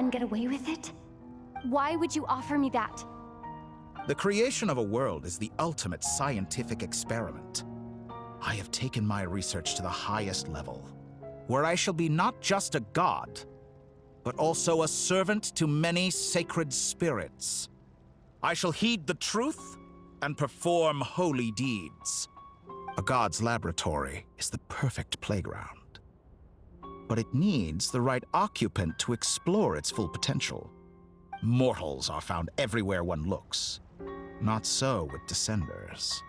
and get away with it? Why would you offer me that? The creation of a world is the ultimate scientific experiment. I have taken my research to the highest level, where I shall be not just a god, but also a servant to many sacred spirits. I shall heed the truth and perform holy deeds. A god's laboratory is the perfect playground, but it needs the right occupant to explore its full potential. Mortals are found everywhere one looks. Not so with Descenders.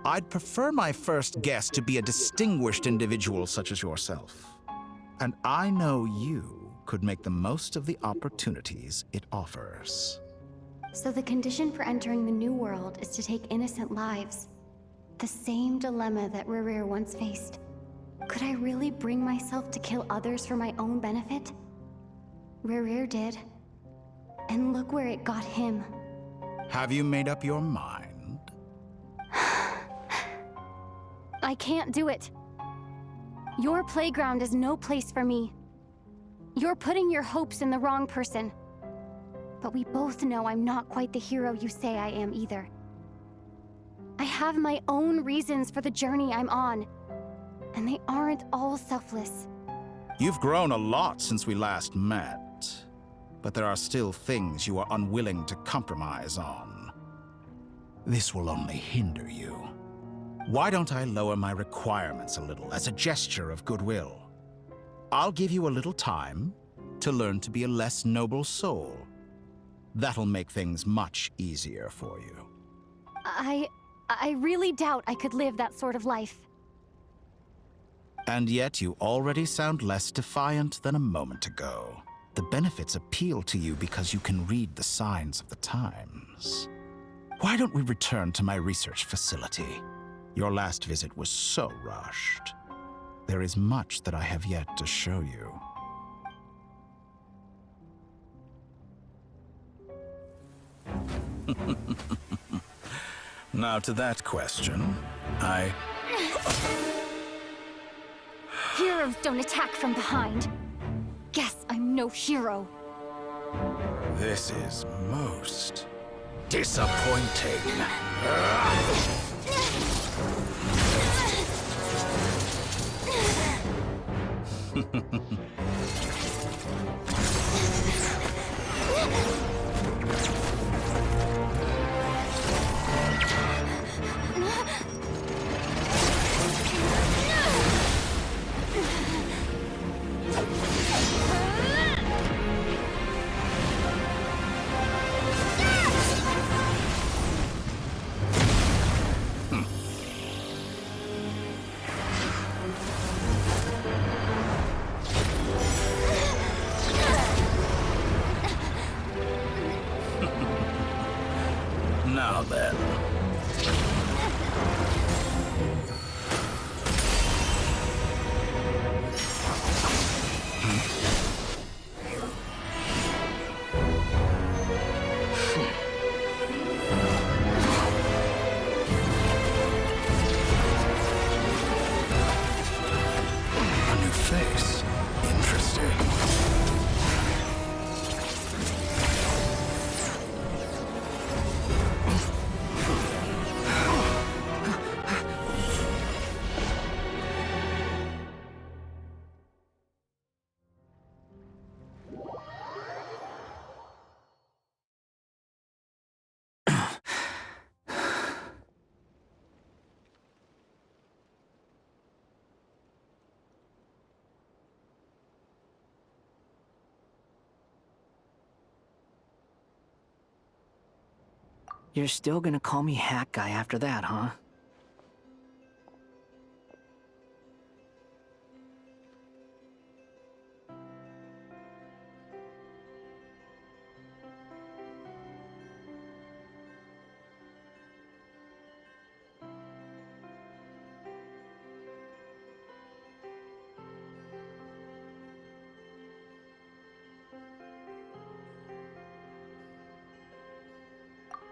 I'd prefer my first guest to be a distinguished individual such as yourself. And I know you could make the most of the opportunities it offers. So the condition for entering the new world is to take innocent lives. The same dilemma that Rerir once faced. Could I really bring myself to kill others for my own benefit? Rerir did. And look where it got him. Have you made up your mind? I can't do it. Your playground is no place for me. You're putting your hopes in the wrong person. But we both know I'm not quite the hero you say I am either. I have my own reasons for the journey I'm on, and they aren't all selfless. You've grown a lot since we last met, but there are still things you are unwilling to compromise on. This will only hinder you. Why don't I lower my requirements a little as a gesture of goodwill? I'll give you a little time to learn to be a less noble soul. That'll make things much easier for you. I really doubt I could live that sort of life. And yet you already sound less defiant than a moment ago. The benefits appeal to you because you can read the signs of the times. Why don't we return to my research facility? Your last visit was so rushed. There is much that I have yet to show you. Now to that question, Heroes don't attack from behind. Guess I'm no hero. This is most disappointing. Now then. A new face. Interesting. You're still gonna call me Hack Guy after that, huh?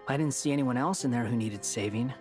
I didn't see anyone else in there who needed saving.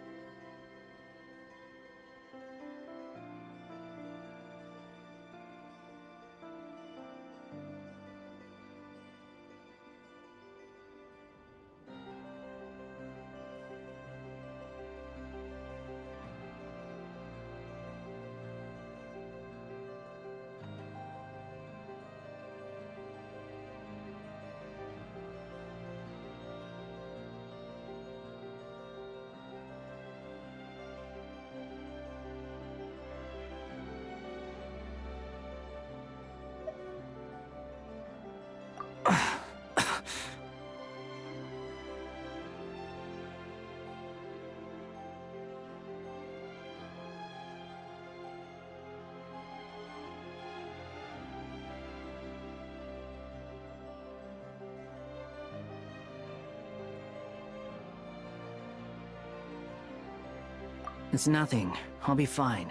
It's nothing. I'll be fine.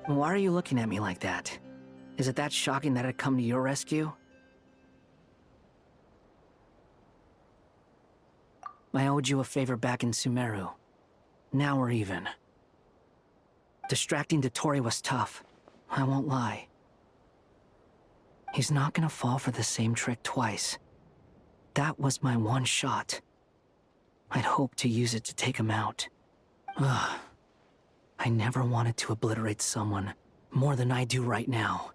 Why are you looking at me like that? Is it that shocking that I'd come to your rescue? I owed you a favor back in Sumeru. Now we're even. Distracting Dotori was tough. I won't lie. He's not gonna fall for the same trick twice. That was my one shot. I'd hoped to use it to take him out. Ugh. I never wanted to obliterate someone more than I do right now.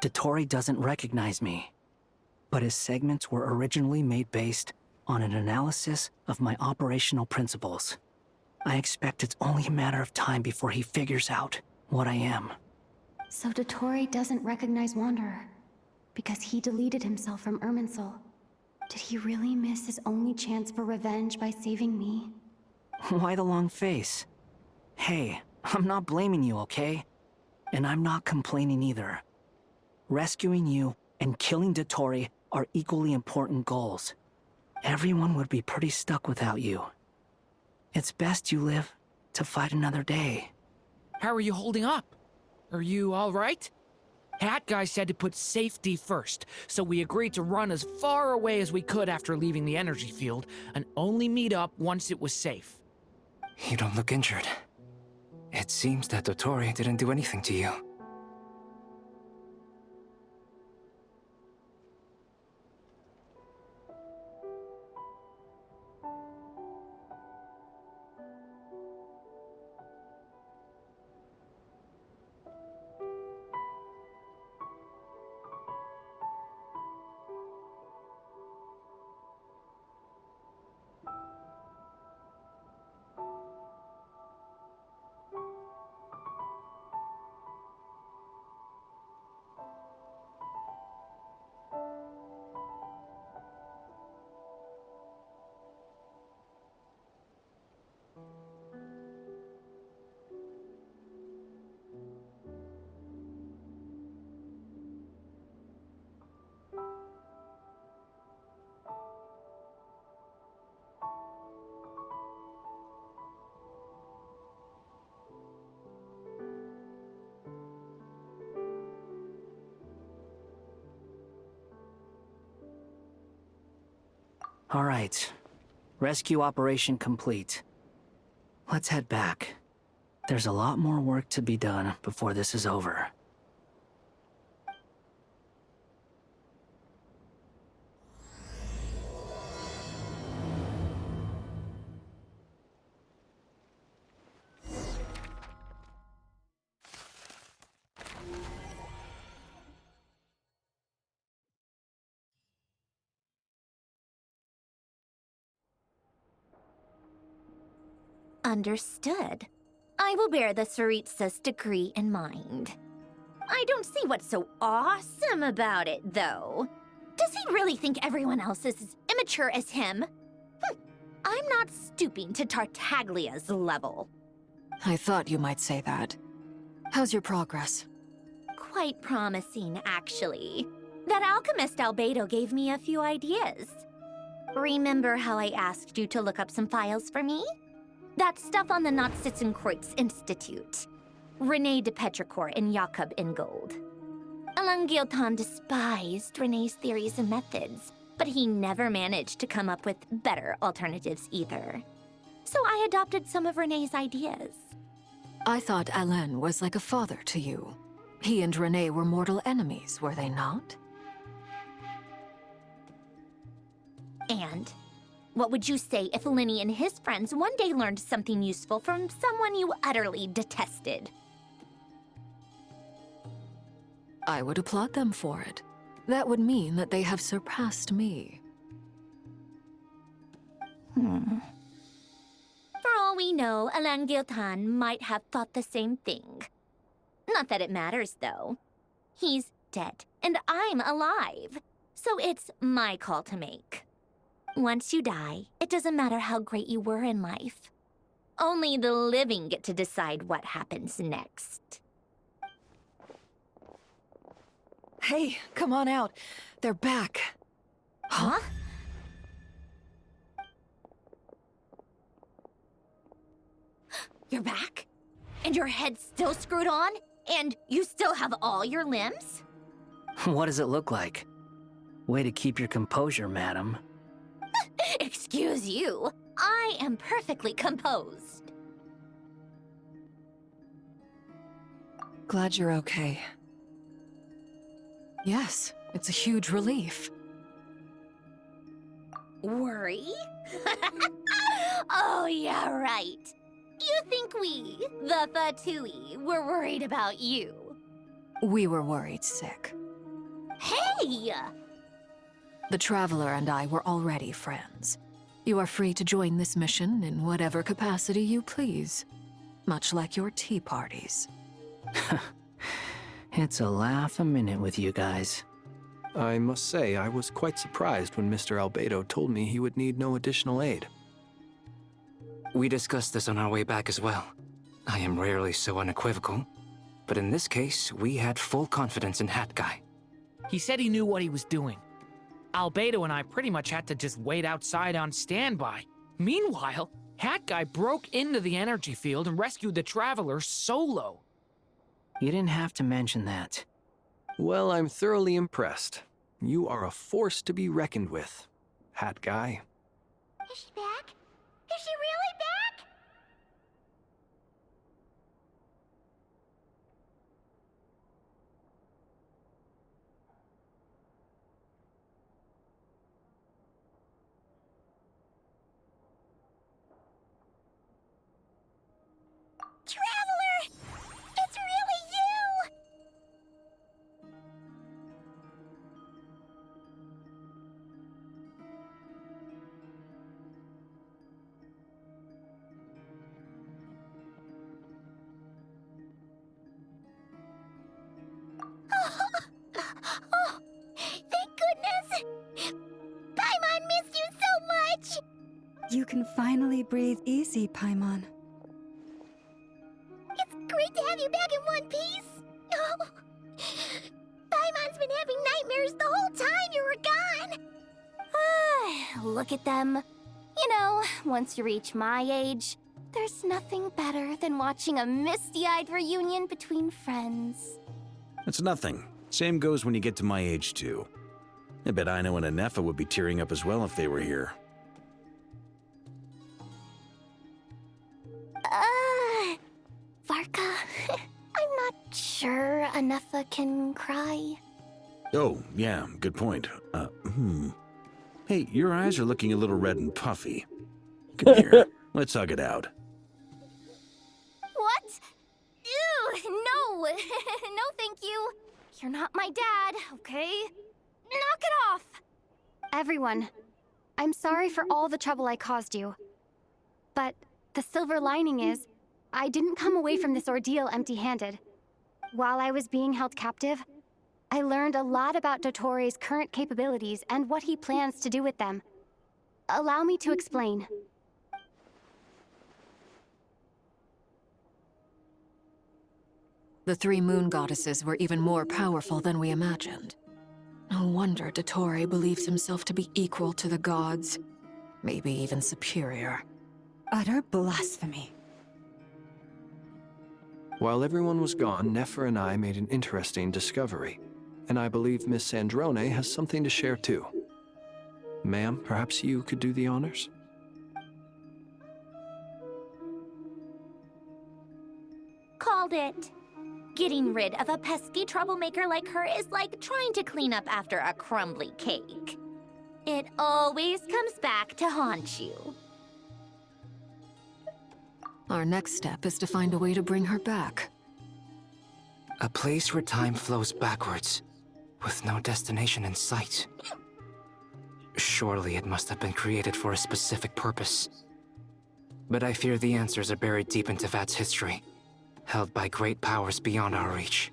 Dotori doesn't recognize me, but his segments were originally made based on an analysis of my operational principles. I expect it's only a matter of time before he figures out what I am. So Dotori doesn't recognize Wanderer because he deleted himself from Irminsul. Did he really miss his only chance for revenge by saving me? Why the long face? Hey, I'm not blaming you, okay? And I'm not complaining either. Rescuing you and killing Dotori are equally important goals. Everyone would be pretty stuck without you. It's best you live to fight another day. How are you holding up? Are you all right? Hat Guy said to put safety first, so we agreed to run as far away as we could after leaving the energy field, and only meet up once it was safe. You don't look injured. It seems that Dotori didn't do anything to you. All right. Rescue operation complete. Let's head back. There's a lot more work to be done before this is over. Understood. I will bear the Tsaritsa's decree in mind. I don't see what's so awesome about it, though. Does he really think everyone else is as immature as him? I'm not stooping to Tartaglia's level. I thought you might say that. How's your progress? Quite promising, actually. That alchemist Albedo gave me a few ideas. Remember how I asked you to look up some files for me? That stuff on the Nachtschitzenkreuz Institute. René de Petrichor and Jakob Ingold. Alain Guillotin despised René's theories and methods, but he never managed to come up with better alternatives either. So I adopted some of René's ideas. I thought Alain was like a father to you. He and René were mortal enemies, were they not? And what would you say if Linny and his friends one day learned something useful from someone you utterly detested? I would applaud them for it. That would mean that they have surpassed me. For all we know, Alain Guillotin might have thought the same thing. Not that it matters, though. He's dead, and I'm alive. So it's my call to make. Once you die, it doesn't matter how great you were in life. Only the living get to decide what happens next. Hey, come on out. They're back. Huh? You're back? And your head's still screwed on? And you still have all your limbs? What does it look like? Way to keep your composure, madam. Excuse you. I am perfectly composed. Glad you're okay. Yes, it's a huge relief. Worry? Oh, yeah, right. You think we, the Fatui, were worried about you? We were worried sick. Hey! The Traveler and I were already friends. You are free to join this mission in whatever capacity you please. Much like your tea parties. It's a laugh a minute with you guys. I must say, I was quite surprised when Mr. Albedo told me he would need no additional aid. We discussed this on our way back as well. I am rarely so unequivocal, but in this case, we had full confidence in Hat Guy. He said he knew what he was doing. Albedo and I pretty much had to just wait outside on standby. Meanwhile, Hat Guy broke into the energy field and rescued the Traveler solo. You didn't have to mention that. Well, I'm thoroughly impressed. You are a force to be reckoned with, Hat Guy. Is she back? Is she really back? Traveler! It's really you! Oh, thank goodness! Paimon missed you so much! You can finally breathe easy, Paimon. It's great to have you back in one piece! Oh, Paimon's been having nightmares the whole time you were gone! Look at them. You know, once you reach my age, there's nothing better than watching a misty-eyed reunion between friends. It's nothing. Same goes when you get to my age, too. I bet Ino and Anefa would be tearing up as well if they were here. Varka, I'm not sure Anefa can cry. Oh, yeah, good point. Hey, your eyes are looking a little red and puffy. Come here, let's hug it out. What? Ew, no! No, thank you. You're not my dad, okay? Knock it off! Everyone, I'm sorry for all the trouble I caused you. But the silver lining is, I didn't come away from this ordeal empty-handed. While I was being held captive, I learned a lot about Dottoro's current capabilities and what he plans to do with them. Allow me to explain. The three moon goddesses were even more powerful than we imagined. No wonder Dottore believes himself to be equal to the gods. Maybe even superior. Utter blasphemy. While everyone was gone, Nefer and I made an interesting discovery. And I believe Miss Sandrone has something to share too. Ma'am, perhaps you could do the honors? Called it. Getting rid of a pesky troublemaker like her is like trying to clean up after a crumbly cake. It always comes back to haunt you. Our next step is to find a way to bring her back. A place where time flows backwards, with no destination in sight. Surely it must have been created for a specific purpose. But I fear the answers are buried deep in Tevat's history, held by great powers beyond our reach.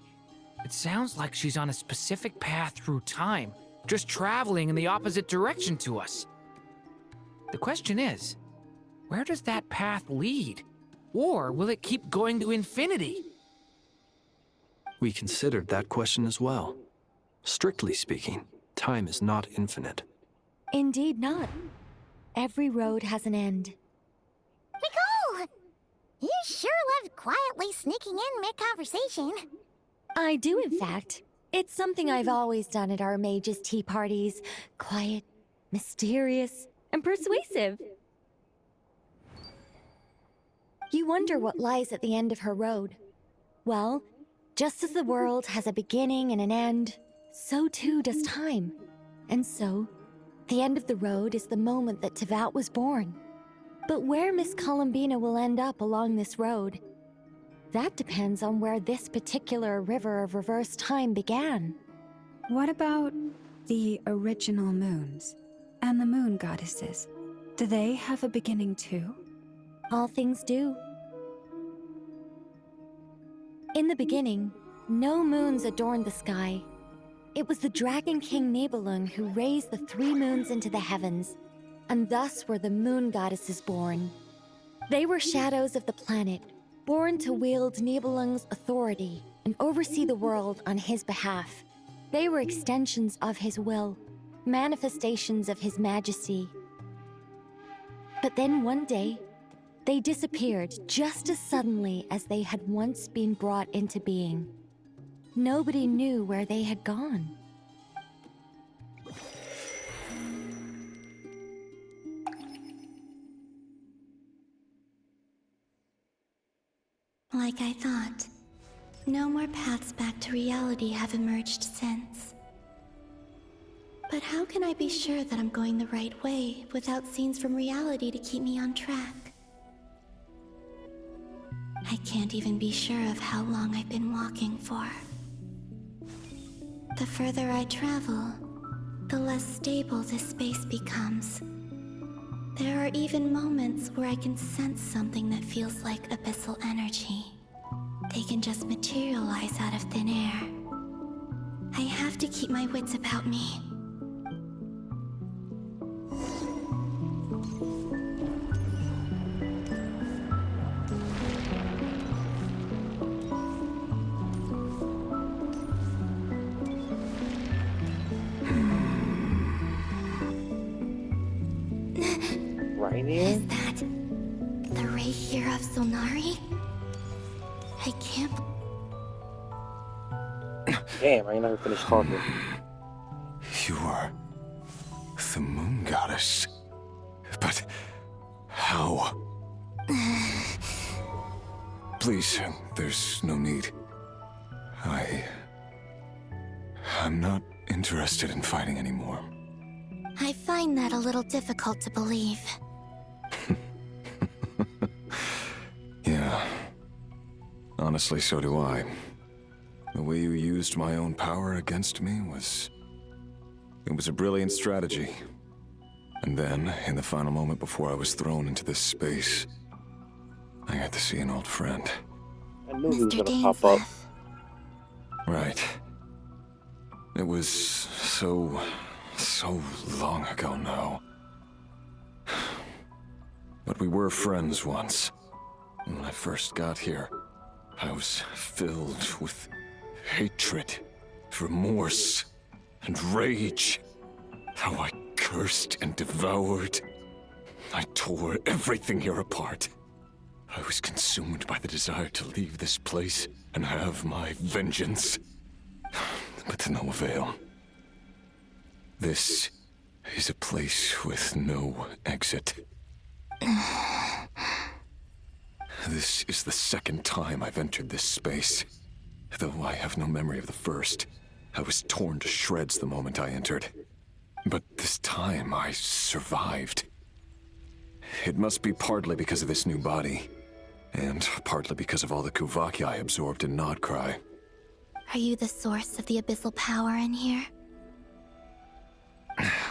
It sounds like she's on a specific path through time, just traveling in the opposite direction to us. The question is, where does that path lead? Or will it keep going to infinity? We considered that question as well. Strictly speaking, time is not infinite. Indeed not. Every road has an end. Nicole! You sure love quietly sneaking in mid-conversation. I do, in fact. It's something I've always done at our mages' tea parties. Quiet, mysterious, and persuasive. You wonder what lies at the end of her road. Well, just as the world has a beginning and an end, so too does time. And so, the end of the road is the moment that Tevat was born. But where Miss Columbina will end up along this road, that depends on where this particular river of reverse time began. What about the original moons and the moon goddesses? Do they have a beginning too? All things do. In the beginning, no moons adorned the sky. It was the Dragon King Nibelung who raised the 3 moons into the heavens, and thus were the moon goddesses born. They were shadows of the planet, born to wield Nibelung's authority and oversee the world on his behalf. They were extensions of his will, manifestations of his majesty. But then one day, they disappeared just as suddenly as they had once been brought into being. Nobody knew where they had gone. Like I thought, no more paths back to reality have emerged since. But how can I be sure that I'm going the right way without scenes from reality to keep me on track? I can't even be sure of how long I've been walking for. The further I travel, the less stable this space becomes. There are even moments where I can sense something that feels like abyssal energy. They can just materialize out of thin air. I have to keep my wits about me. Is that the ray here of Solnari? I can't. Damn, I ain't never finished talking. You are the moon goddess. But how? Please, there's no need. I'm not interested in fighting anymore. I find that a little difficult to believe. Yeah. Honestly, so do I. The way you used my own power against me was... It was a brilliant strategy. And then, in the final moment before I was thrown into this space, I got to see an old friend. I knew he was gonna pop up. Right. It was so long ago now. But we were friends once. When I first got here, I was filled with hatred, remorse, and rage. How I cursed and devoured. I tore everything here apart. I was consumed by the desire to leave this place and have my vengeance. But to no avail. This is a place with no exit. This is the second time I've entered this space. Though I have no memory of the first. I was torn to shreds the moment I entered. But this time I survived. It must be partly because of this new body. And partly because of all the Kuvaki I absorbed in Nodcry. Are you the source of the abyssal power in here?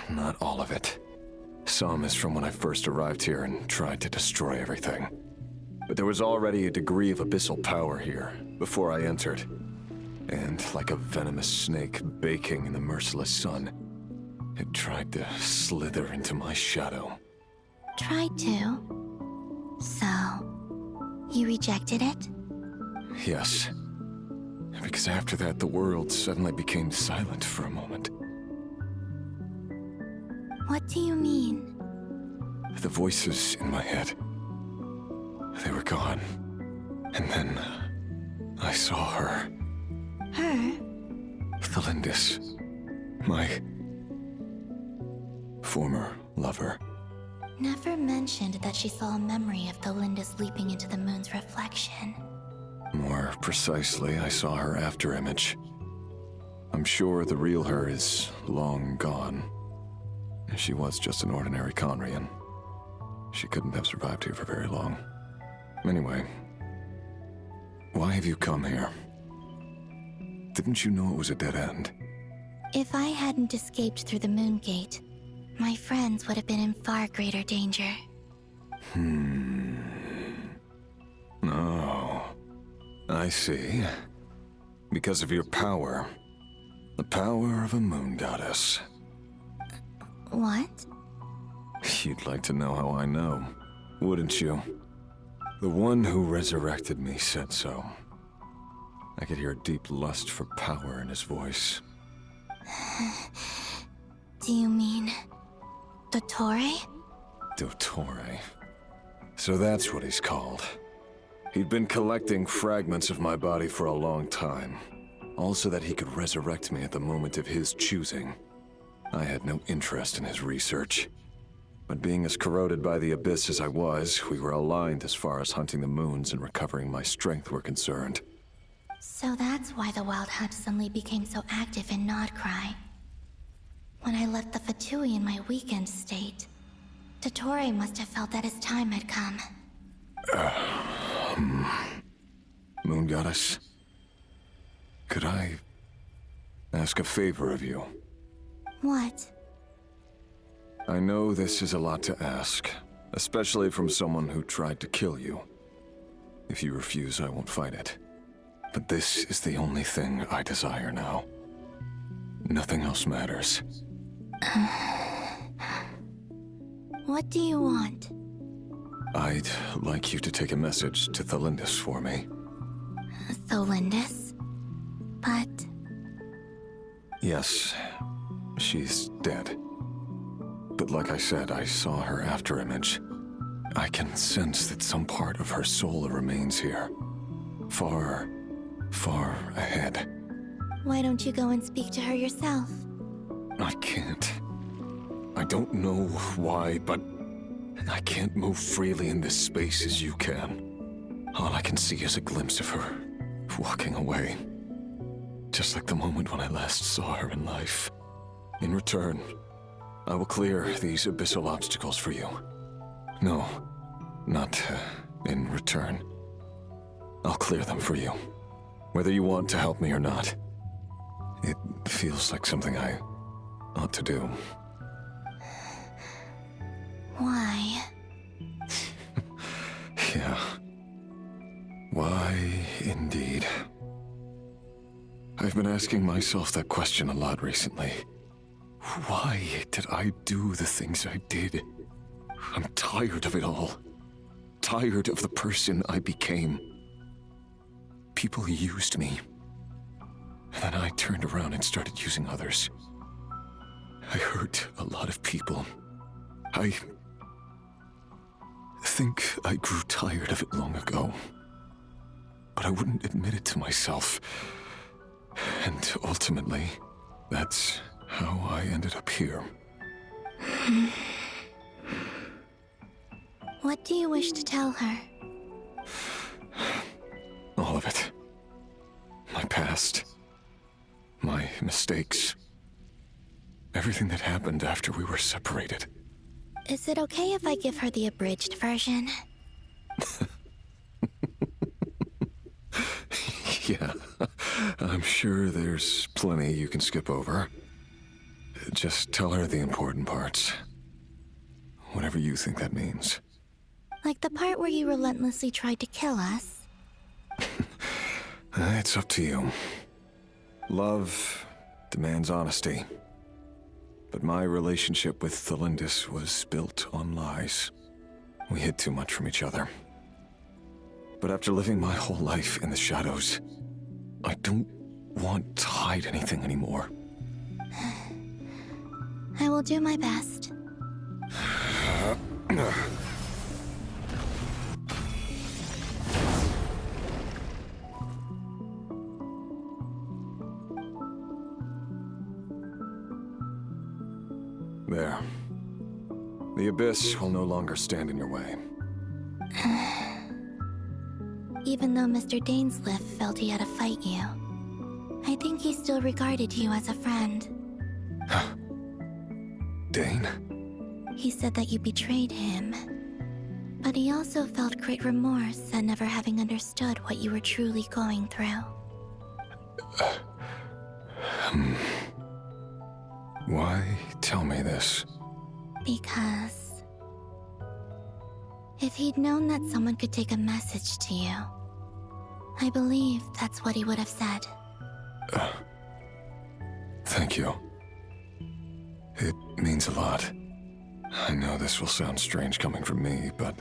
Not all of it. Some is from when I first arrived here and tried to destroy everything. But there was already a degree of abyssal power here, before I entered. And like a venomous snake baking in the merciless sun, it tried to slither into my shadow. Tried to? So, you rejected it? Yes. Because after that, the world suddenly became silent for a moment. What do you mean? The voices in my head. They were gone. And then I saw her. Her? Thalindis. My former lover. Never mentioned that she saw a memory of Thalindis leaping into the moon's reflection. More precisely, I saw her afterimage. I'm sure the real her is long gone. She was just an ordinary Conrian. She couldn't have survived here for very long. Anyway, why have you come here? Didn't you know it was a dead end? If I hadn't escaped through the moon gate, my friends would have been in far greater danger. Oh, I see. Because of your power. The power of a moon goddess. What? You'd like to know how I know, wouldn't you? The one who resurrected me said so. I could hear a deep lust for power in his voice. Do you mean... Dottore? Dottore. So that's what he's called. He'd been collecting fragments of my body for a long time. All so that he could resurrect me at the moment of his choosing. I had no interest in his research. But being as corroded by the abyss as I was, we were aligned as far as hunting the moons and recovering my strength were concerned. So that's why the Wild Hunt suddenly became so active in Nodcry. When I left the Fatui in my weakened state, Dottore must have felt that his time had come. Moon Goddess? Could I ask a favor of you? What? I know this is a lot to ask, especially from someone who tried to kill you. If you refuse, I won't fight it. But this is the only thing I desire now. Nothing else matters. What do you want? I'd like you to take a message to Thalindis for me. Thalindis? But... Yes, she's dead. But like I said, I saw her afterimage. I can sense that some part of her soul remains here. Far, far ahead. Why don't you go and speak to her yourself? I can't. I don't know why, but I can't move freely in this space as you can. All I can see is a glimpse of her, walking away. Just like the moment when I last saw her in life. In return, I will clear these abyssal obstacles for you. No, not in return. I'll clear them for you, whether you want to help me or not. It feels like something I ought to do. Why? Yeah. Why, indeed. I've been asking myself that question a lot recently. Why did I do the things I did? I'm tired of it all. Tired of the person I became. People used me. And then I turned around and started using others. I hurt a lot of people. I think I grew tired of it long ago. But I wouldn't admit it to myself. And ultimately, that's how I ended up here. What do you wish to tell her? All of it. My past. My mistakes. Everything that happened after we were separated. Is it okay if I give her the abridged version? Yeah, I'm sure there's plenty you can skip over. Just tell her the important parts. Whatever you think that means. Like the part where you relentlessly tried to kill us? It's up to you. Love demands honesty. But my relationship with Thalindis was built on lies. We hid too much from each other. But after living my whole life in the shadows, I don't want to hide anything anymore. I will do my best. There. The Abyss will no longer stand in your way. Even though Mr. Dainsleif felt he had to fight you, I think he still regarded you as a friend. Dane? He said that you betrayed him, but he also felt great remorse at never having understood what you were truly going through. Why tell me this? Because if he'd known that someone could take a message to you, I believe that's what he would have said. Thank you. It means a lot. I know this will sound strange coming from me, but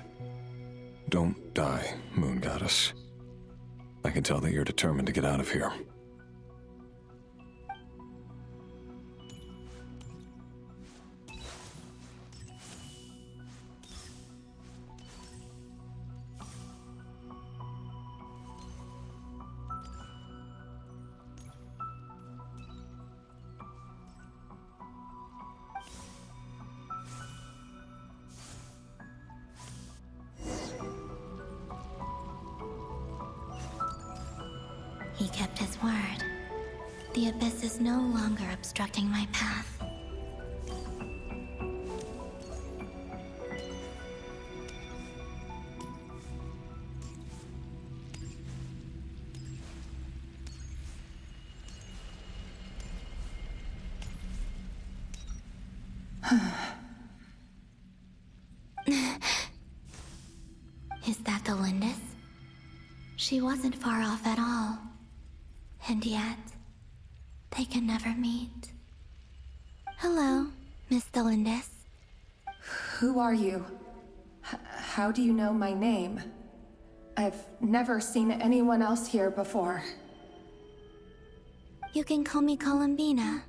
don't die, Moon Goddess. I can tell that you're determined to get out of here. He kept his word. The Abyss is no longer obstructing my path. Is that the Lindis? She wasn't far off at all. And yet, they can never meet. Hello, Miss Delindis. Who are you? How do you know my name? I've never seen anyone else here before. You can call me Columbina.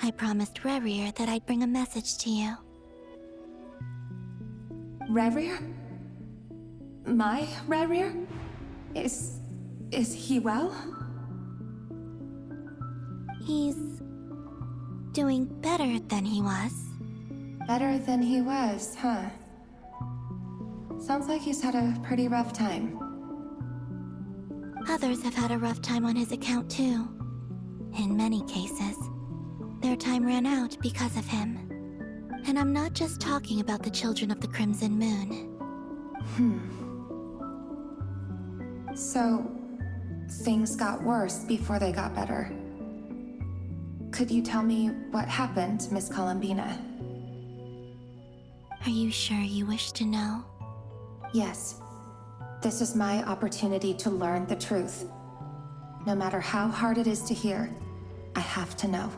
I promised Rerir that I'd bring a message to you. Rerir? My Rerir? Is he well? He's doing better than he was. Better than he was, huh? Sounds like he's had a pretty rough time. Others have had a rough time on his account too. In many cases, their time ran out because of him. And I'm not just talking about the children of the Crimson Moon. So, things got worse before they got better. Could you tell me what happened, Miss Columbina? Are you sure you wish to know? Yes. This is my opportunity to learn the truth. No matter how hard it is to hear, I have to know.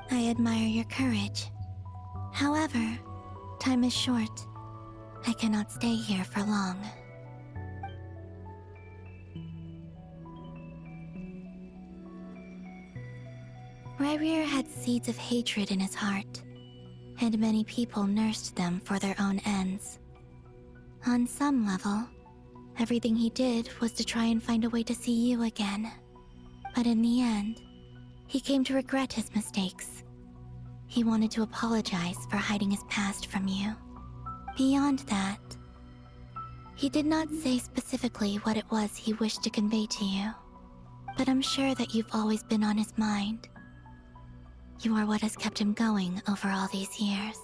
I admire your courage. However, time is short. I cannot stay here for long. Rerir had seeds of hatred in his heart, and many people nursed them for their own ends. On some level, everything he did was to try and find a way to see you again. But in the end, he came to regret his mistakes. He wanted to apologize for hiding his past from you. Beyond that, he did not say specifically what it was he wished to convey to you, but I'm sure that you've always been on his mind. You are what has kept him going over all these years.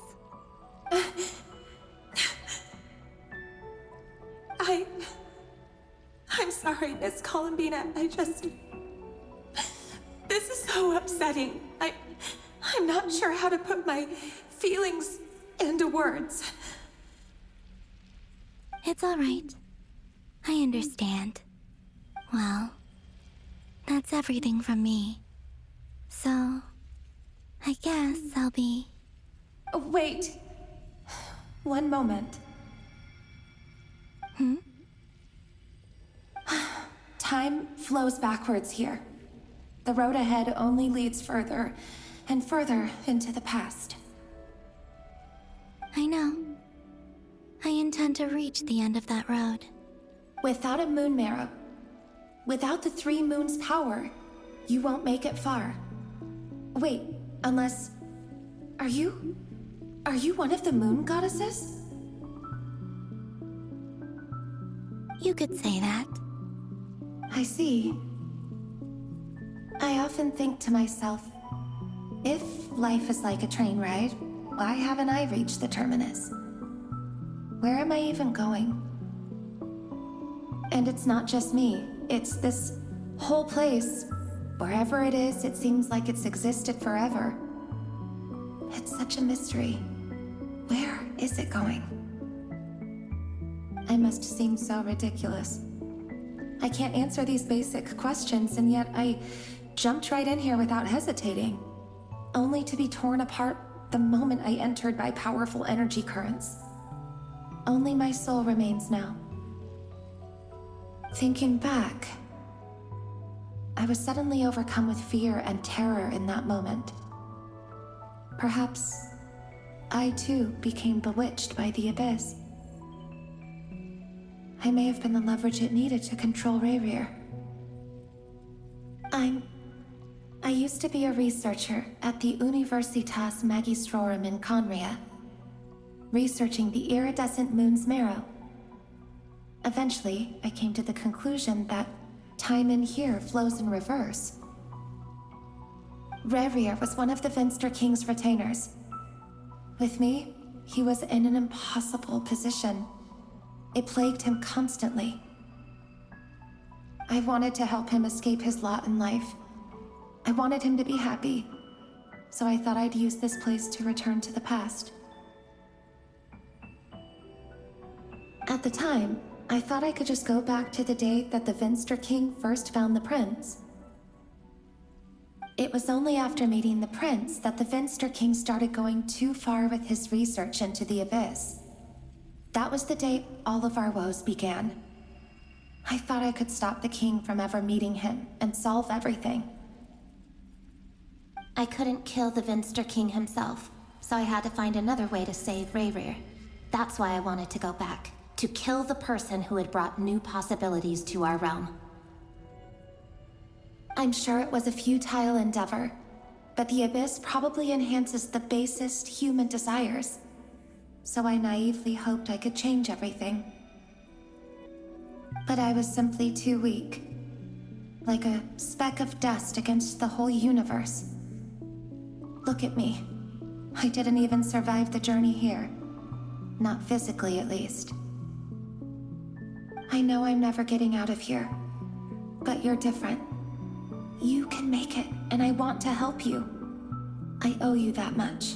I'm sorry, Miss Columbina. This is so upsetting. I'm not sure how to put my feelings into words. It's all right. I understand. Well, that's everything from me. So, I guess I'll be... Wait. One moment. Time flows backwards here. The road ahead only leads further and further into the past. I know. I intend to reach the end of that road. Without a moon marrow, without the 3 moons' power, you won't make it far. Wait, unless Are you one of the moon goddesses? You could say that. I see. I often think to myself, if life is like a train ride, why haven't I reached the terminus? Where am I even going? And it's not just me, it's this whole place. Wherever it is, it seems like it's existed forever. It's such a mystery. Where is it going? I must seem so ridiculous. I can't answer these basic questions, and yet I jumped right in here without hesitating, only to be torn apart the moment I entered by powerful energy currents. Only my soul remains now. Thinking back, I was suddenly overcome with fear and terror in that moment. Perhaps I too became bewitched by the abyss. I may have been the leverage it needed to control Rayrir. I used to be a researcher at the Universitas Magistrorum in Conria, researching the iridescent moon's marrow. Eventually, I came to the conclusion that time in here flows in reverse. Rayrir was one of the Venster King's retainers. With me, he was in an impossible position. It plagued him constantly. I wanted to help him escape his lot in life. I wanted him to be happy, so I thought I'd use this place to return to the past. At the time, I thought I could just go back to the day that the Venster King first found the prince. It was only after meeting the prince that the Venster King started going too far with his research into the abyss. That was the day all of our woes began. I thought I could stop the king from ever meeting him and solve everything. I couldn't kill the Venster King himself, so I had to find another way to save Rayrir. That's why I wanted to go back, to kill the person who had brought new possibilities to our realm. I'm sure it was a futile endeavor, but the abyss probably enhances the basest human desires. So I naively hoped I could change everything. But I was simply too weak. Like a speck of dust against the whole universe. Look at me. I didn't even survive the journey here. Not physically, at least. I know I'm never getting out of here. But you're different. You can make it, and I want to help you. I owe you that much.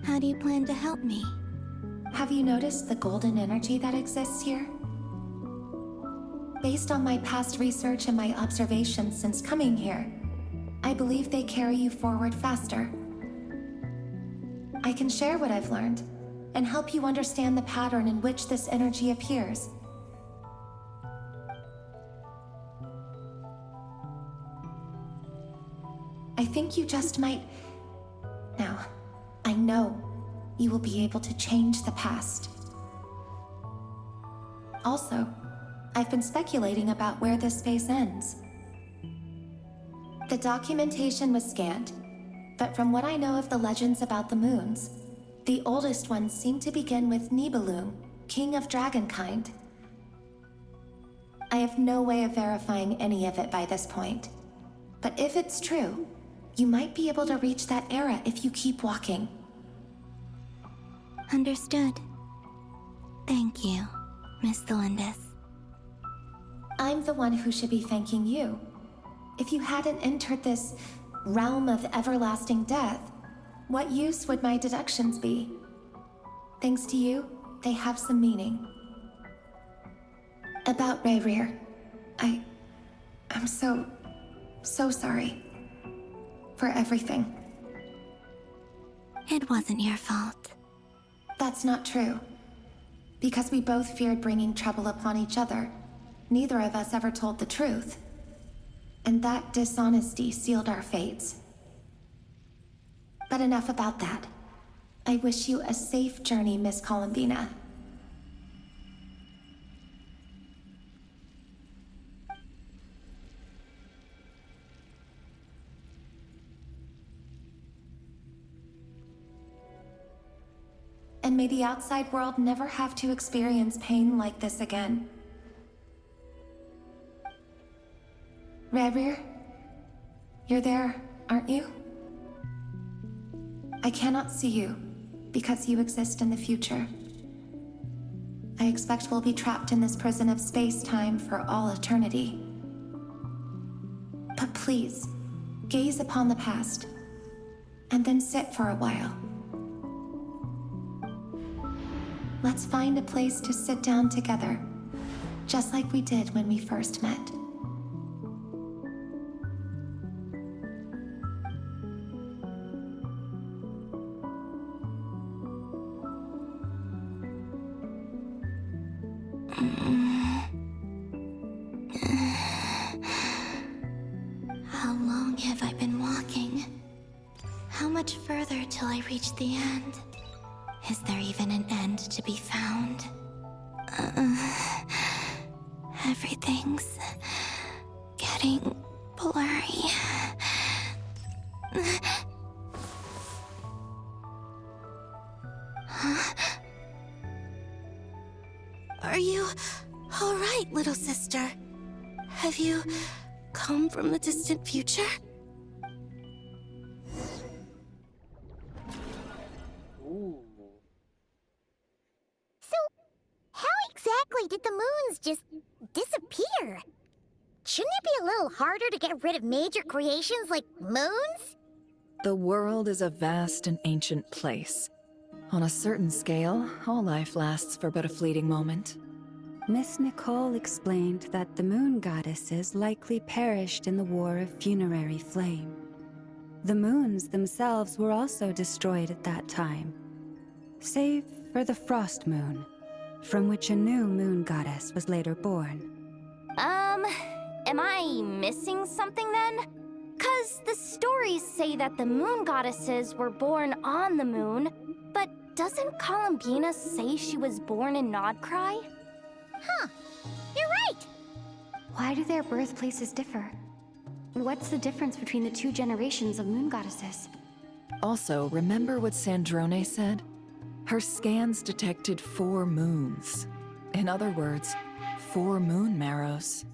How do you plan to help me? Have you noticed the golden energy that exists here? Based on my past research and my observations since coming here, I believe they carry you forward faster. I can share what I've learned and help you understand the pattern in which this energy appears. I think you just might... Now, I know you will be able to change the past. Also, I've been speculating about where this space ends. The documentation was scanned, but from what I know of the legends about the moons, the oldest ones seem to begin with Nibelung, king of dragonkind. I have no way of verifying any of it by this point, but if it's true, you might be able to reach that era if you keep walking. Understood. Thank you, Miss Thelindis. I'm the one who should be thanking you. If you hadn't entered this realm of everlasting death, what use would my deductions be? Thanks to you, they have some meaning. About Rayrir, I'm so sorry. For everything. It wasn't your fault. That's not true. Because we both feared bringing trouble upon each other, neither of us ever told the truth. And that dishonesty sealed our fates. But enough about that. I wish you a safe journey, Miss Columbina. and may the outside world never have to experience pain like this again. Rerir, you're there, aren't you? I cannot see you, because you exist in the future. I expect we'll be trapped in this prison of space-time for all eternity. But please, gaze upon the past, and then sit for a while. Let's find a place to sit down together, just like we did when we first met. How long have I been walking? How much further till I reach the end? Is there even an end to be found? Everything's getting blurry. Huh? Are you all right, little sister? Have you come from the distant future? So, how exactly did the moons just disappear? Shouldn't it be a little harder to get rid of major creations like moons? The world is a vast and ancient place. On a certain scale, all life lasts for but a fleeting moment. Miss Nicole explained that the moon goddesses likely perished in the War of Funerary Flame. The moons themselves were also destroyed at that time, save for the Frost Moon, from which a new moon goddess was later born. Am I missing something then? 'Cause the stories say that the moon goddesses were born on the moon, but doesn't Columbina say she was born in Nodcry? Huh. You're right! Why do their birthplaces differ? What's the difference between the two generations of moon goddesses? Also, remember what Sandrone said? Her scans detected 4 moons. In other words, 4 moon marrows.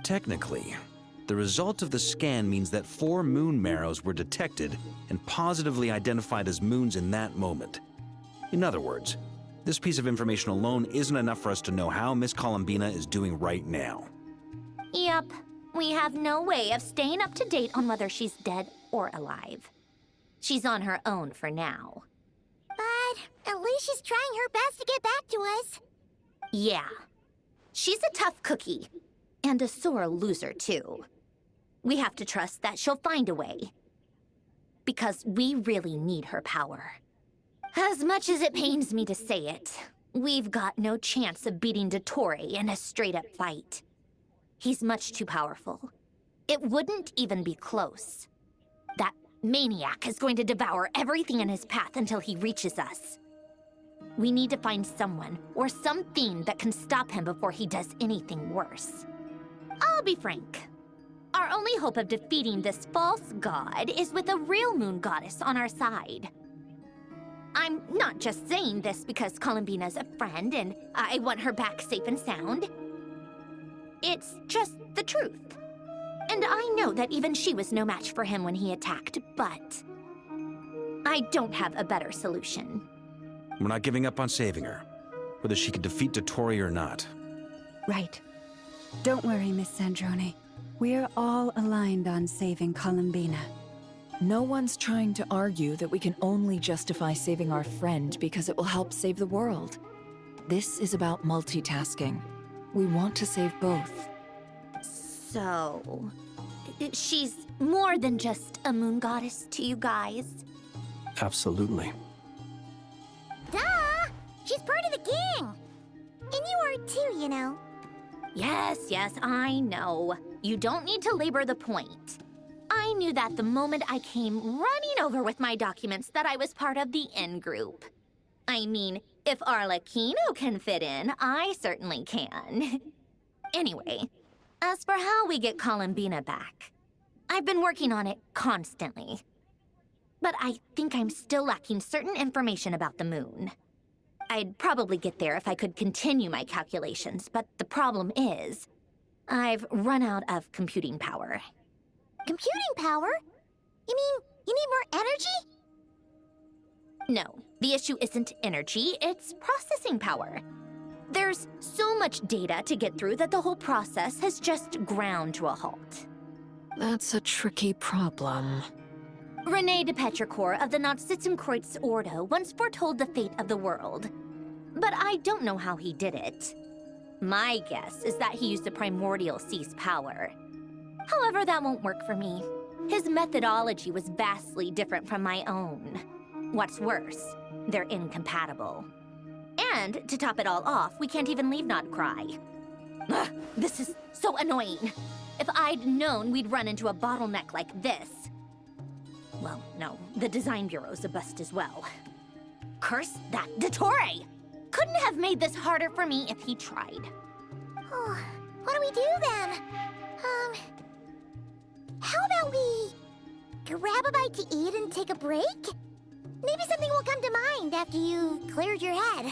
Technically, the result of the scan means that 4 moon marrows were detected and positively identified as moons in that moment. In other words, this piece of information alone isn't enough for us to know how Miss Columbina is doing right now. Yep. We have no way of staying up to date on whether she's dead or alive. She's on her own for now. But at least she's trying her best to get back to us. Yeah. She's a tough cookie. And a sore loser, too. We have to trust that she'll find a way. Because we really need her power. As much as it pains me to say it, we've got no chance of beating Dottore in a straight-up fight. He's much too powerful. It wouldn't even be close. That maniac is going to devour everything in his path until he reaches us. We need to find someone or something that can stop him before he does anything worse. I'll be frank. Our only hope of defeating this false god is with a real moon goddess on our side. I'm not just saying this because Columbina's a friend and I want her back safe and sound. It's just the truth. And I know that even she was no match for him when he attacked, but I don't have a better solution. We're not giving up on saving her, whether she can defeat Dottore or not. Right. Don't worry, Miss Sandrone. We're all aligned on saving Columbina. No one's trying to argue that we can only justify saving our friend because it will help save the world. This is about multitasking. We want to save both. So, she's more than just a moon goddess to you guys? Absolutely. Duh! She's part of the gang! And you are too, you know. Yes, I know. You don't need to labor the point. I knew that the moment I came running over with my documents that I was part of the in-group. I mean, if Arlecchino can fit in, I certainly can. Anyway, as for how we get Columbina back, I've been working on it constantly. But I think I'm still lacking certain information about the moon. I'd probably get there if I could continue my calculations, but the problem is, I've run out of computing power. Computing power? You mean you need more energy? No, the issue isn't energy, it's processing power. There's so much data to get through that the whole process has just ground to a halt. That's a tricky problem. René de Petrichor of the Nazissenkreuz Ordo once foretold the fate of the world. But I don't know how he did it. My guess is that he used the primordial sea's power. However, that won't work for me. His methodology was vastly different from my own. What's worse, they're incompatible. And, to top it all off, we can't even leave Nodcry. Ugh, this is so annoying. If I'd known we'd run into a bottleneck like this... Well, no, the design bureau's a bust as well. Curse that Dottore! Couldn't have made this harder for me if he tried. Oh, what do we do then? How about we grab a bite to eat and take a break? Maybe something will come to mind after you've cleared your head.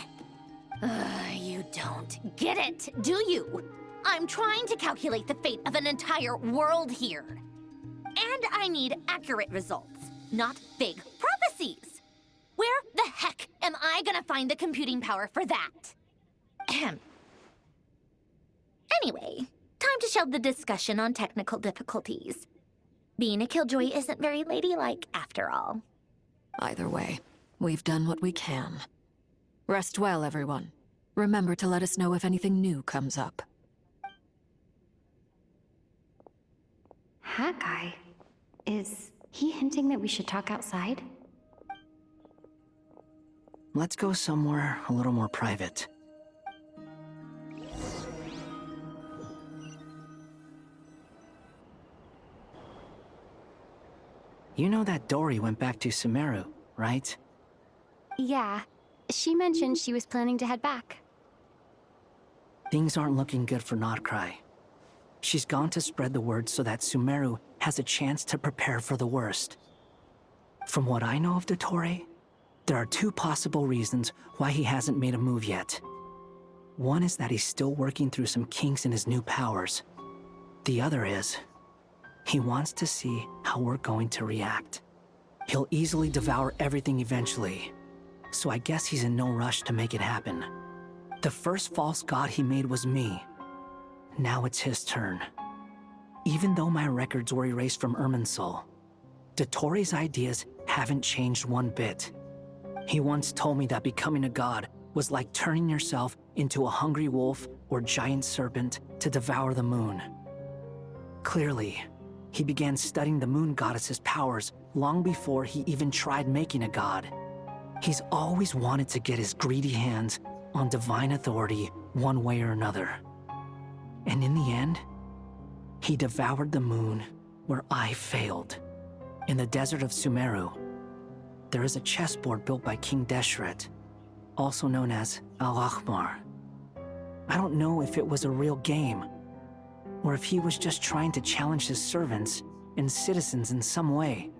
You don't get it, do you? I'm trying to calculate the fate of an entire world here. And I need accurate results, not vague prophecies. Where the heck am I gonna find the computing power for that? Ahem. Anyway, time to shelve the discussion on technical difficulties. Being a killjoy isn't very ladylike, after all. Either way, we've done what we can. Rest well, everyone. Remember to let us know if anything new comes up. Hat guy? Is he hinting that we should talk outside? Let's go somewhere a little more private. You know that Dory went back to Sumeru, right? Yeah. She mentioned she was planning to head back. Things aren't looking good for Nodcry. She's gone to spread the word so that Sumeru has a chance to prepare for the worst. From what I know of Dottore, there are two possible reasons why he hasn't made a move yet. One is that he's still working through some kinks in his new powers. The other is, he wants to see how we're going to react. He'll easily devour everything eventually, so I guess he's in no rush to make it happen. The first false god he made was me. Now it's his turn. Even though my records were erased from Irminsul, Dottore's ideas haven't changed one bit. He once told me that becoming a god was like turning yourself into a hungry wolf or giant serpent to devour the moon. Clearly, he began studying the moon goddess's powers long before he even tried making a god. He's always wanted to get his greedy hands on divine authority one way or another. And in the end, he devoured the moon where I failed. In the desert of Sumeru, there is a chessboard built by King Deshret, also known as Al-Ahmar. I don't know if it was a real game, or if he was just trying to challenge his servants and citizens in some way.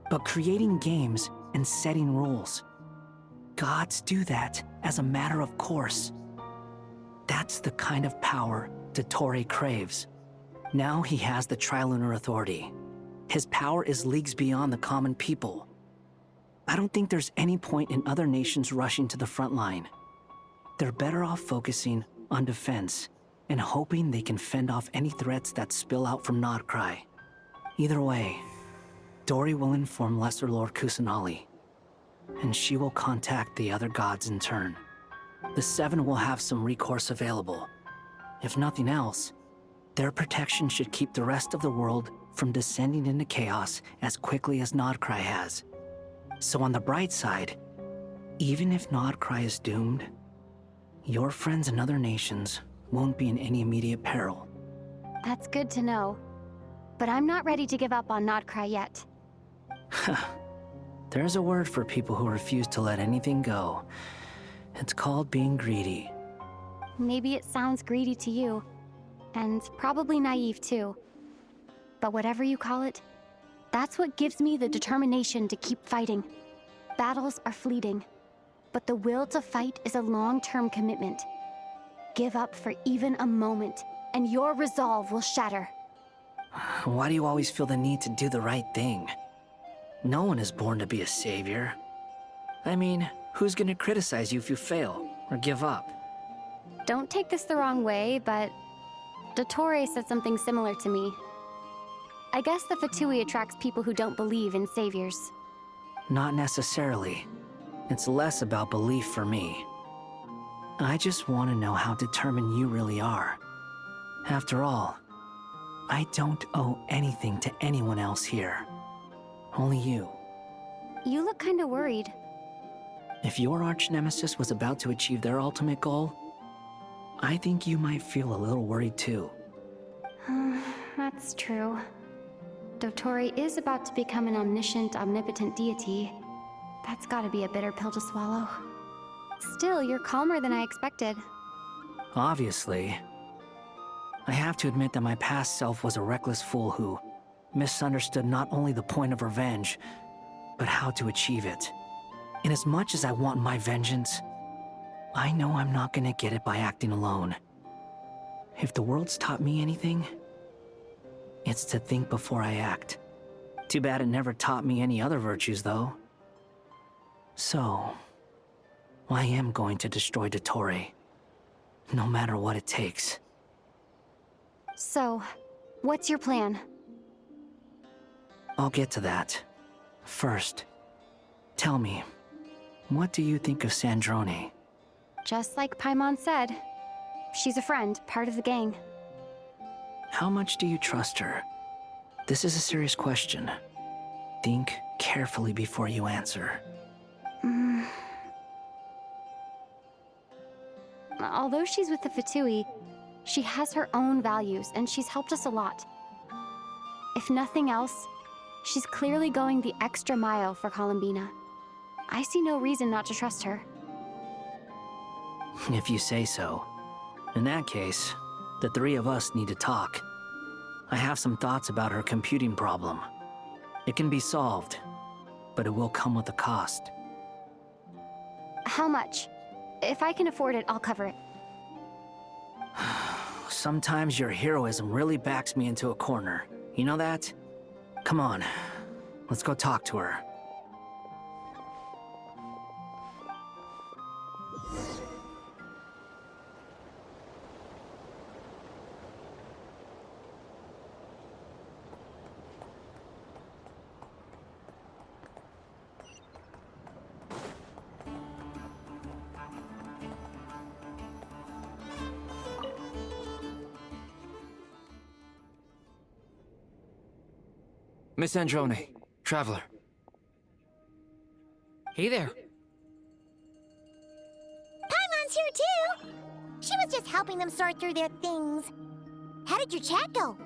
But creating games and setting rules, gods do that as a matter of course. That's the kind of power Dottore craves. Now he has the Trilunar Authority. His power is leagues beyond the common people. I don't think there's any point in other nations rushing to the front line. They're better off focusing on defense and hoping they can fend off any threats that spill out from Nodcry. Either way, Dory will inform Lesser Lord Kusanali, and she will contact the other gods in turn. The Seven will have some recourse available. If nothing else, their protection should keep the rest of the world from descending into chaos as quickly as Nodcry has. So on the bright side, even if Nodcry is doomed, your friends in other nations won't be in any immediate peril. That's good to know. But I'm not ready to give up on Nodcry yet. There's a word for people who refuse to let anything go. It's called being greedy. Maybe it sounds greedy to you, and probably naive too. But whatever you call it, that's what gives me the determination to keep fighting. Battles are fleeting, But the will to fight is a long-term commitment. Give up for even a moment, and your resolve will shatter. Why do you always feel the need to do the right thing? No one is born to be a savior. I mean, who's gonna criticize you if you fail or give up? Don't take this the wrong way, but Dottore said something similar to me. I guess the Fatui attracts people who don't believe in saviors. Not necessarily. It's less about belief for me. I just want to know how determined you really are. After all, I don't owe anything to anyone else here. Only you. You look kinda worried. If your arch-nemesis was about to achieve their ultimate goal, I think you might feel a little worried too. That's true. Dottore is about to become an omniscient, omnipotent deity. That's gotta be a bitter pill to swallow. Still, you're calmer than I expected. Obviously. I have to admit that my past self was a reckless fool who misunderstood not only the point of revenge, but how to achieve it. And as much as I want my vengeance, I know I'm not gonna get it by acting alone. If the world's taught me anything, it's to think before I act. Too bad it never taught me any other virtues, though. So, I am going to destroy Dottore, no matter what it takes. So, what's your plan? I'll get to that. First, tell me, what do you think of Sandrone? Just like Paimon said, she's a friend, part of the gang. How much do you trust her? This is a serious question. Think carefully before you answer. Although she's with the Fatui, she has her own values, and she's helped us a lot. If nothing else, she's clearly going the extra mile for Columbina. I see no reason not to trust her. If you say so. In that case, the three of us need to talk. I have some thoughts about her computing problem. It can be solved, but it will come with a cost. How much? If I can afford it, I'll cover it. Sometimes your heroism really backs me into a corner. You know that? Come on, let's go talk to her. Miss Androne, Traveler. Hey there. Paimon's here too! She was just helping them sort through their things. How did your chat go?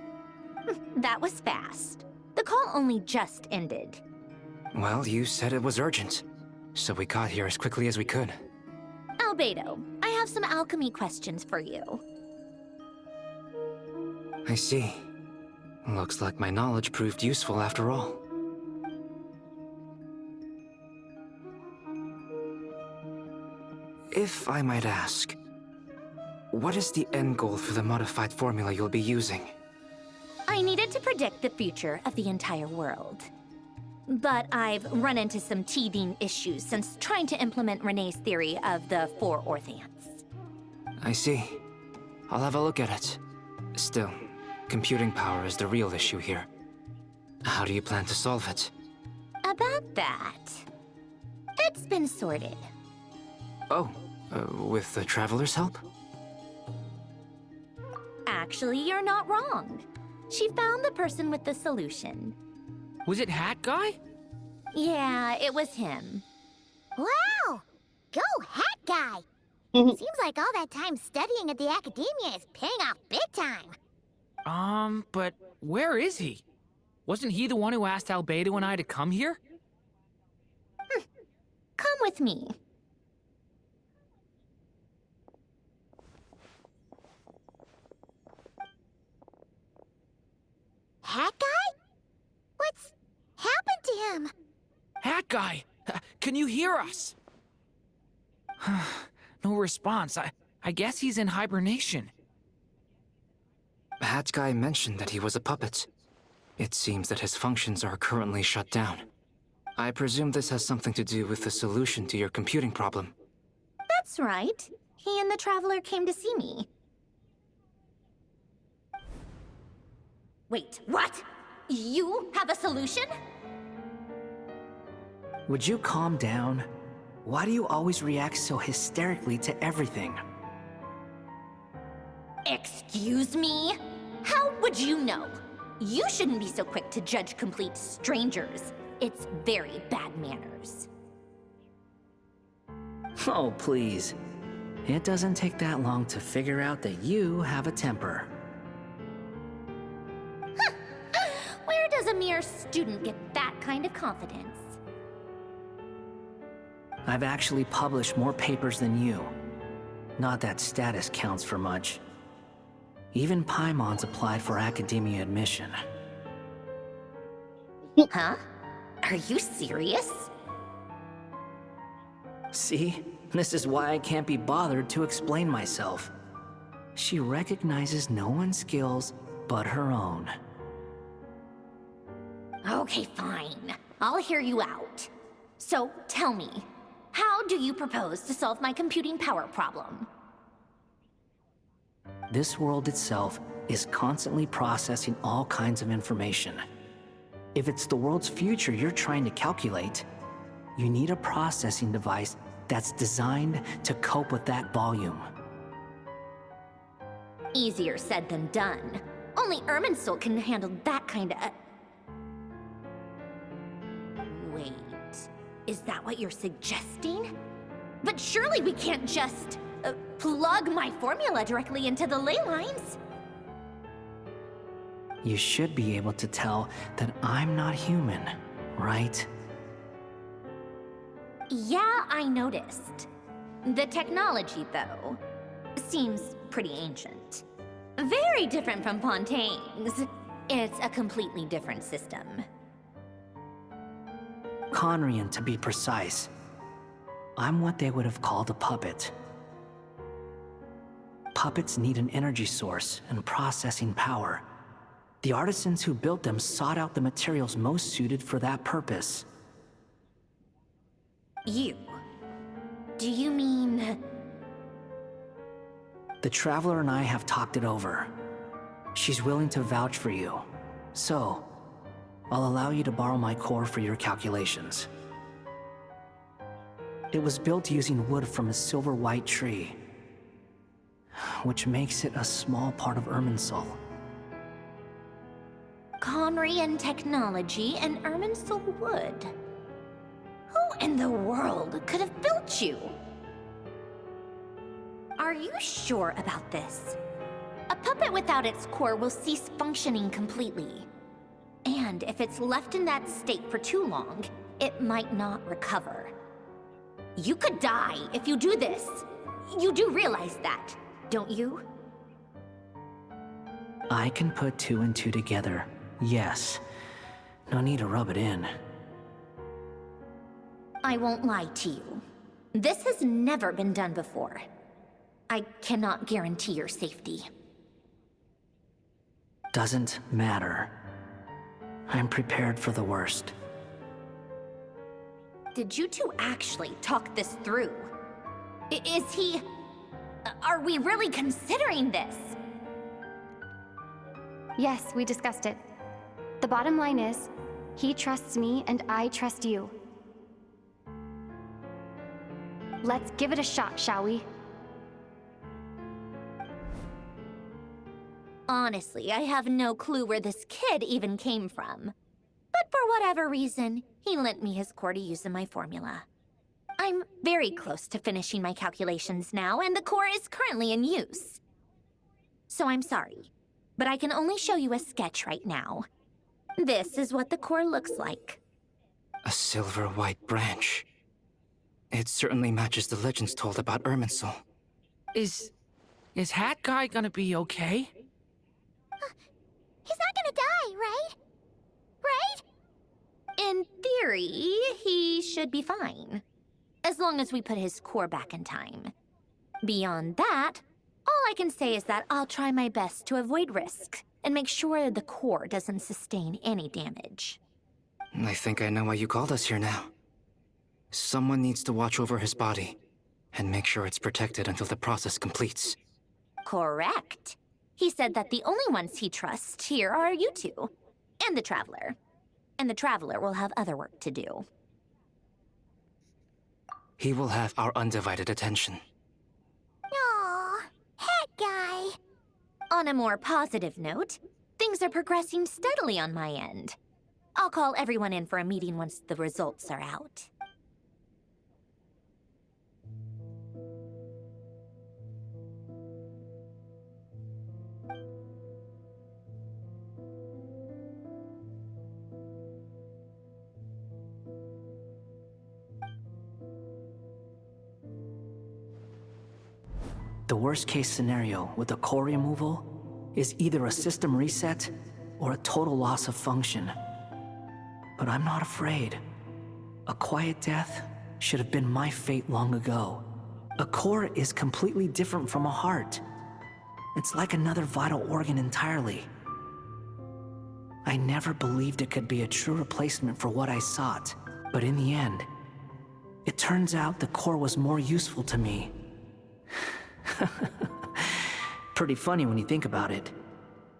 That was fast. The call only just ended. Well, you said it was urgent, so we got here as quickly as we could. Albedo, I have some alchemy questions for you. I see. Looks like my knowledge proved useful after all. If I might ask, what is the end goal for the modified formula you'll be using? I needed to predict the future of the entire world. But I've run into some teething issues since trying to implement Renee's theory of the four Orthants. I see. I'll have a look at it. Still, computing power is the real issue here. How do you plan to solve it? About that, it's been sorted. Oh, with the Traveler's help? Actually, you're not wrong. She found the person with the solution. Was it Hat Guy? Yeah, it was him. Wow! Go, Hat Guy! Seems like all that time studying at the Academia is paying off big time. But where is he? Wasn't he the one who asked Albedo and I to come here? Come with me. Hat Guy? What's happened to him? Hat Guy! Can you hear us? No response. I guess he's in hibernation. Hat Guy mentioned that he was a puppet. It seems that his functions are currently shut down. I presume this has something to do with the solution to your computing problem. That's right. He and the Traveler came to see me. Wait, what? You have a solution? Would you calm down? Why do you always react so hysterically to everything? Excuse me? How would you know? You shouldn't be so quick to judge complete strangers. It's very bad manners. Oh, please. It doesn't take that long to figure out that you have a temper. Where does a mere student get that kind of confidence? I've actually published more papers than you. Not that status counts for much. Even Paimon's applied for academia admission. Huh? Are you serious? See? This is why I can't be bothered to explain myself. She recognizes no one's skills but her own. Okay, fine. I'll hear you out. So, tell me, how do you propose to solve my computing power problem? This world itself is constantly processing all kinds of information. If it's the world's future you're trying to calculate, you need a processing device that's designed to cope with that volume. Easier said than done. Only Irminsul can handle that kind of... Wait, is that what you're suggesting? But surely we can't just... plug my formula directly into the ley lines. You should be able to tell that I'm not human, right? Yeah, I noticed. The technology, though, seems pretty ancient. Very different from Fontaine's. It's a completely different system. Conrian, to be precise. I'm what they would have called a puppet. Puppets need an energy source and processing power. The artisans who built them sought out the materials most suited for that purpose. You? Do you mean... The Traveler and I have talked it over. She's willing to vouch for you. So, I'll allow you to borrow my core for your calculations. It was built using wood from a silver-white tree, which makes it a small part of Irminsul. Conrian technology and Irminsul wood. Who in the world could have built you? Are you sure about this? A puppet without its core will cease functioning completely. And if it's left in that state for too long, it might not recover. You could die if you do this. You do realize that, don't you? I can put two and two together, yes. No need to rub it in. I won't lie to you. This has never been done before. I cannot guarantee your safety. Doesn't matter. I'm prepared for the worst. Did you two actually talk this through? Is he... Are we really considering this? Yes, we discussed it. The bottom line is, he trusts me and I trust you. Let's give it a shot, shall we? Honestly, I have no clue where this kid even came from. But for whatever reason, he lent me his core to use in my formula. I'm very close to finishing my calculations now, and the core is currently in use. So I'm sorry, but I can only show you a sketch right now. This is what the core looks like. A silver-white branch. It certainly matches the legends told about Irminsul. Is Hat Guy gonna be okay? He's not gonna die, right? Right? In theory, he should be fine. As as long as we put his core back in time. Beyond that, all I can say is that I'll try my best to avoid risk and make sure the core doesn't sustain any damage. I think I know why you called us here now. Someone needs to watch over his body and make sure it's protected until the process completes. Correct. He said that the only ones he trusts here are you two, and the Traveler. And the Traveler will have other work to do. He will have our undivided attention. Aww, Hat Guy. On a more positive note, things are progressing steadily on my end. I'll call everyone in for a meeting once the results are out. The worst case scenario with the core removal is either a system reset or a total loss of function. But I'm not afraid. A quiet death should have been my fate long ago. A core is completely different from a heart. It's like another vital organ entirely. I never believed it could be a true replacement for what I sought, but in the end, it turns out the core was more useful to me. Pretty funny when you think about it.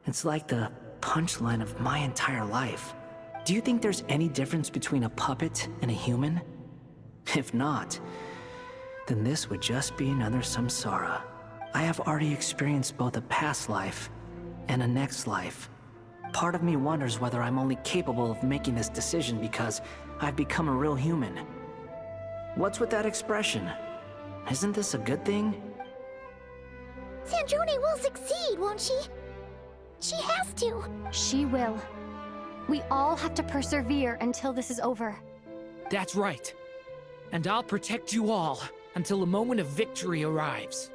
It's like the punchline of my entire life. Do you think there's any difference between a puppet and a human? If not, then this would just be another samsara. I have already experienced both a past life and a next life. Part of me wonders whether I'm only capable of making this decision because I've become a real human. What's with that expression? Isn't this a good thing? Sandrone will succeed, won't she? She has to. She will. We all have to persevere until this is over. That's right. And I'll protect you all until a moment of victory arrives.